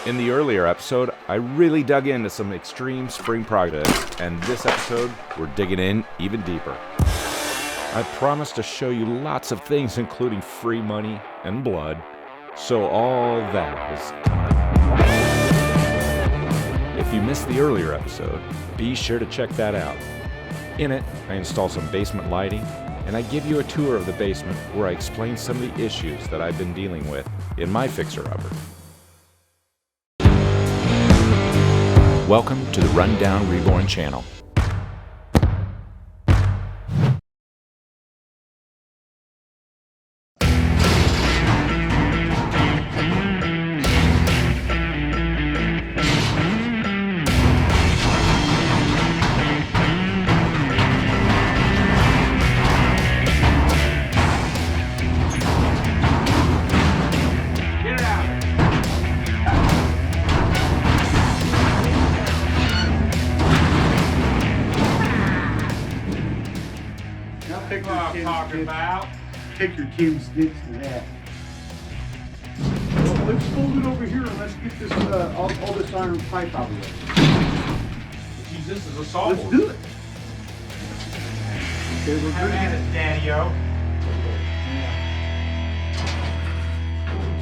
In the earlier episode, I really dug into some extreme spring projects, and this episode, we're digging in even deeper. I promised to show you lots of things, including free money and blood, so all that is coming. If you missed the earlier episode, be sure to check that out. In it, I install some basement lighting, and I give you a tour of the basement where I explain some of the issues that I've been dealing with in my fixer-upper. Welcome to the Rundown Reborn channel. Take your tin sticks to that. Well, let's fold it over here and let's get this all this iron pipe out of the way. Geez, this is a saw. Let's do it. Okay, we're Have good. at it, Daddy-o.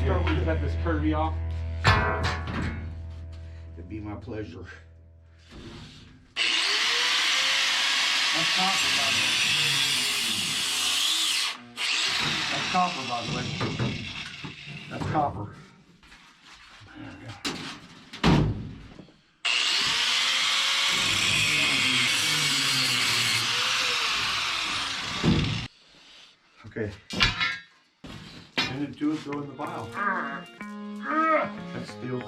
Start with cut this curvy off. It'd be my pleasure. That's copper, by the way. That's copper, by the way. That's copper. Okay. Send it to it, throw it in the vial. That's steel.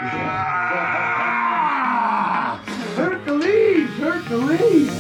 Yeah. Hercules! Hercules!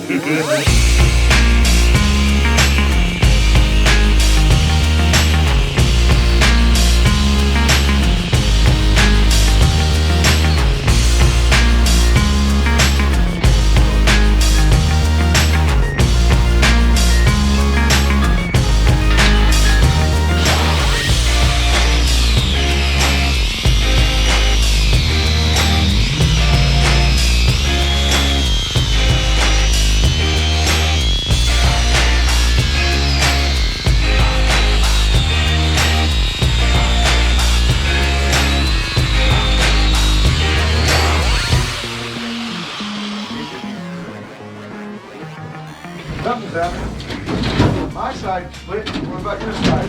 Something's happening. My side split. What about your side?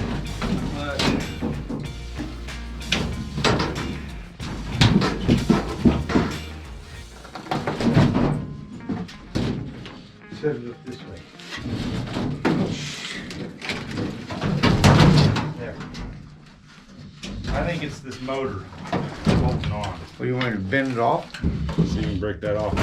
Set it up this way. There. I think it's this motor bolting on. Well, you want to bend it off? See if you can break that off.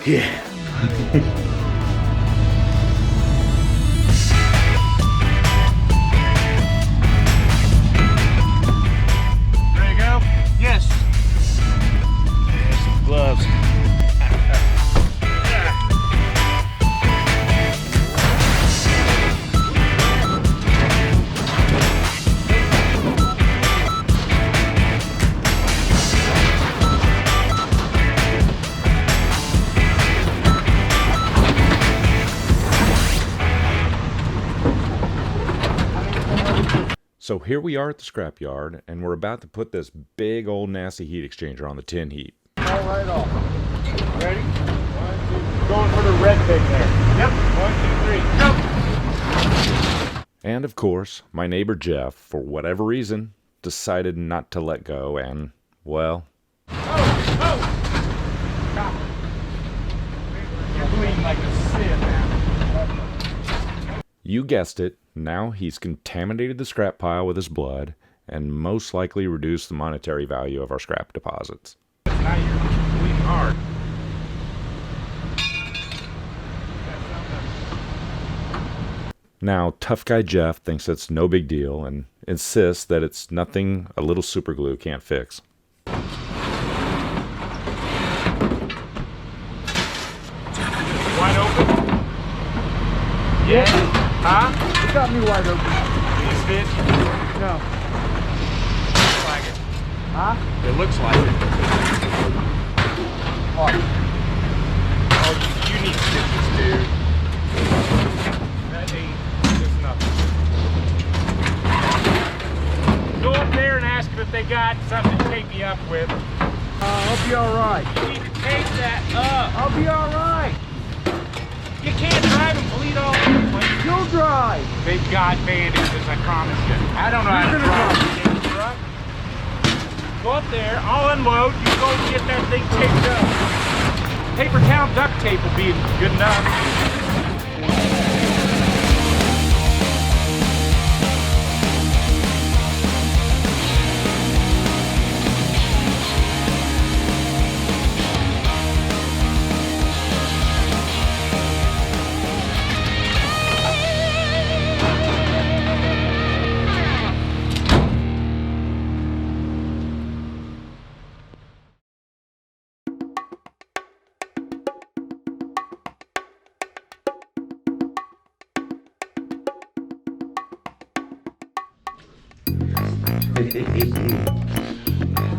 Yeah. Ready to go? Yes. There's some gloves. So here we are at the scrapyard, and we're about to put this big old nasty heat exchanger on the tin heap. All right off. Ready? 1, 2. Going for the red pig there. Yep. 1, 2, 3. Go. And of course, my neighbor Jeff, for whatever reason, decided not to let go and, well... You're bleeding like a sieve now. You guessed it, now he's contaminated the scrap pile with his blood and most likely reduced the monetary value of our scrap deposits. Now you're bleeding hard. Now, tough guy Jeff thinks it's no big deal and insists that it's nothing a little super glue can't fix. Wide open? Yeah. Huh? You got me wide open. Can you stitch? No. Looks like it. Huh? It looks like it. What? Oh, you need stitches, dude. That ain't just nothing. Go up there and ask them if they got something to tape me up with. I'll be alright. You need to tape that up. I'll be alright. You can't drive and bleed all over the place. You'll drive. They've got bandages, I promise you. I don't know how to drive a truck. Go up there, I'll unload, you go and get that thing taped up. Paper towel duct tape will be good enough.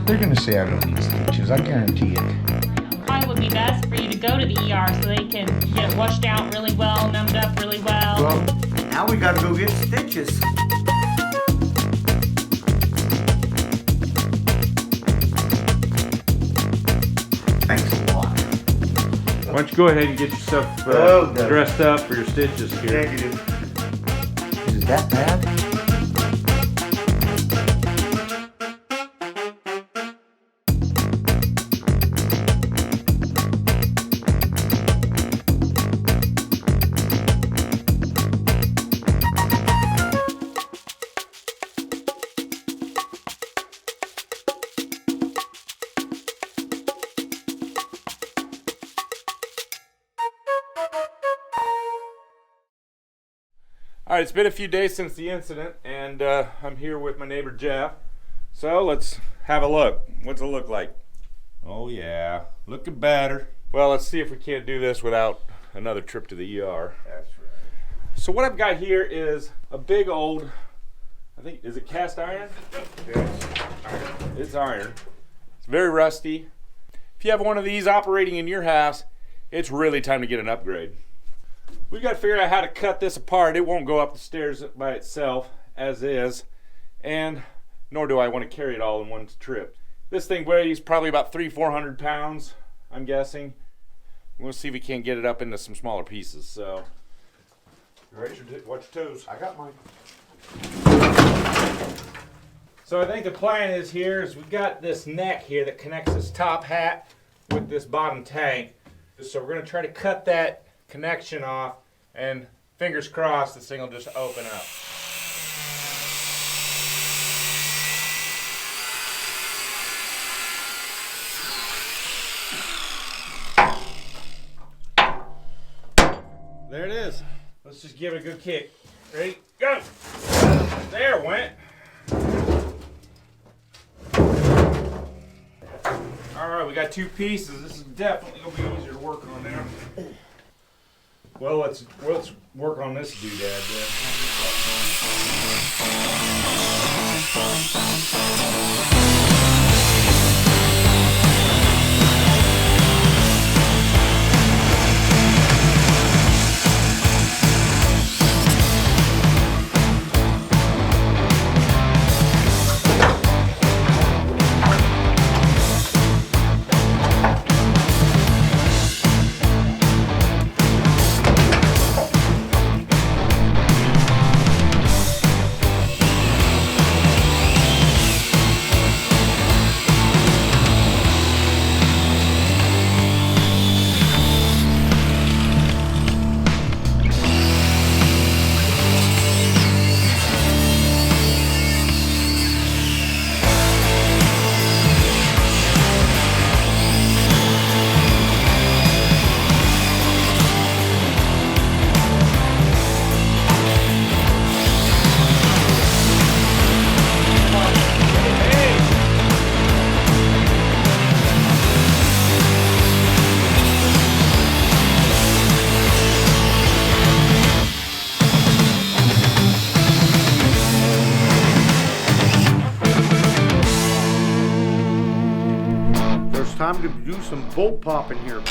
They're gonna say I don't need stitches, I guarantee it. Probably would be best for you to go to the ER so they can get it washed out really well, numbed up really well. Well, now we gotta go get stitches. Thanks a lot. Why don't you go ahead and get yourself dressed up for your stitches here. Negative. Is it that bad? All right, it's been a few days since the incident, and I'm here with my neighbor Jeff. So let's have a look. What's it look like? Oh yeah, looking better. Well, let's see if we can't do this without another trip to the ER. That's right. So what I've got here is a big old, I think, is it cast iron? Yes. It's iron. It's very rusty. If you have one of these operating in your house, it's really time to get an upgrade. We've got to figure out how to cut this apart. It won't go up the stairs by itself as is, and nor do I want to carry it all in one trip. This thing weighs probably about 300-400 pounds, I'm guessing. We'll see if we can't get it up into some smaller pieces. So, you ready? Watch your toes. I got mine. So I think the plan is here is we've got this neck here that connects this top hat with this bottom tank. So we're going to try to cut that connection off, and fingers crossed this thing will just open up. There it is. Let's just give it a good kick. Ready? Go! There it went. Alright, we got two pieces. This is definitely going to be easier to work on now. Well, let's work on this doodad then. time to do some bolt popping here.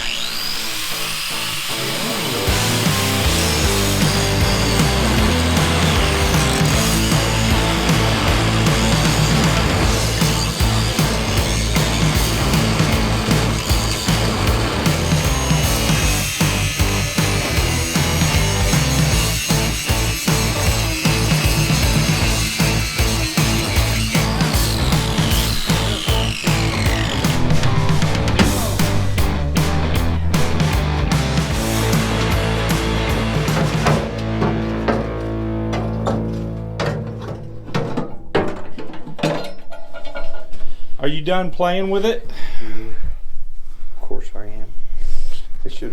Are you done playing with it? Of course I am.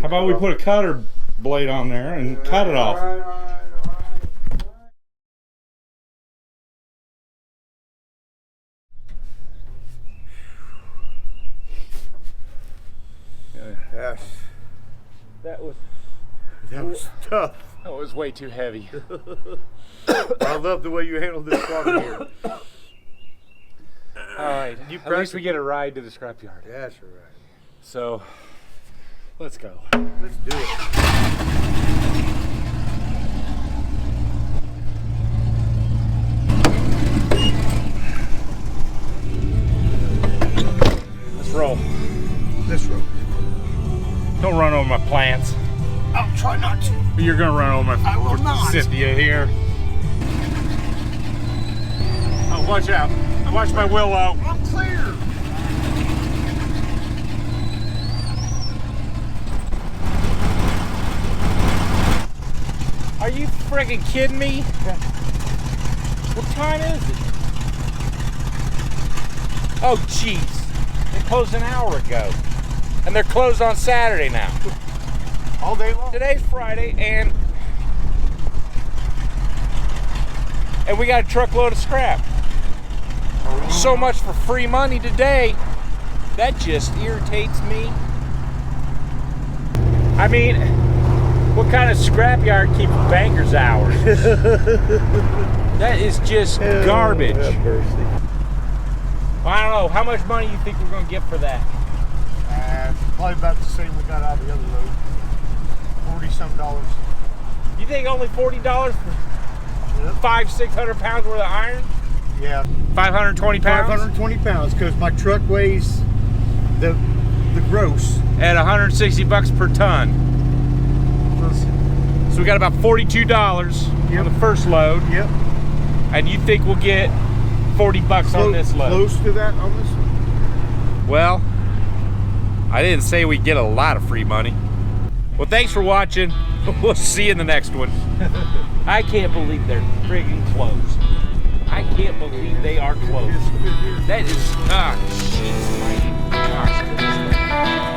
How about we put a cutter blade on there and cut it off? Yes. That was tough. that was way too heavy. I love the way you handled this problem here. All right, at least we get a ride to the scrapyard. That's right. So, let's go. Let's do it. Let's roll. This road. Don't run over my plants. I'll try not to. You're gonna run over my I will not. Cynthia here. Oh, watch out. Watch my willow. I'm clear. Are you friggin' kidding me? What time is it? Oh, jeez. They closed an hour ago. And they're closed on Saturday now. All day long. Today's Friday, and we got a truckload of scrap. So much for free money today. That just irritates me. I mean, what kind of scrapyard keeps banker's hours? That is just garbage. Well, I don't know. How much money you think we're going to get for that? Probably about the same we got out of the other load. $40-some. You think only $40 for 500-600 pounds worth of iron? Yeah. 520 pounds? 520 pounds, because my truck weighs the gross. At $160 per ton. So we got about $42 on the first load. Yep. And you think we'll get $40 on this load? Close to that on this one. Well, I didn't say we get a lot of free money. Well, thanks for watching. We'll see you in the next one. I can't believe they're friggin' closed. I can't believe they are closed. That is, jeez, my gosh.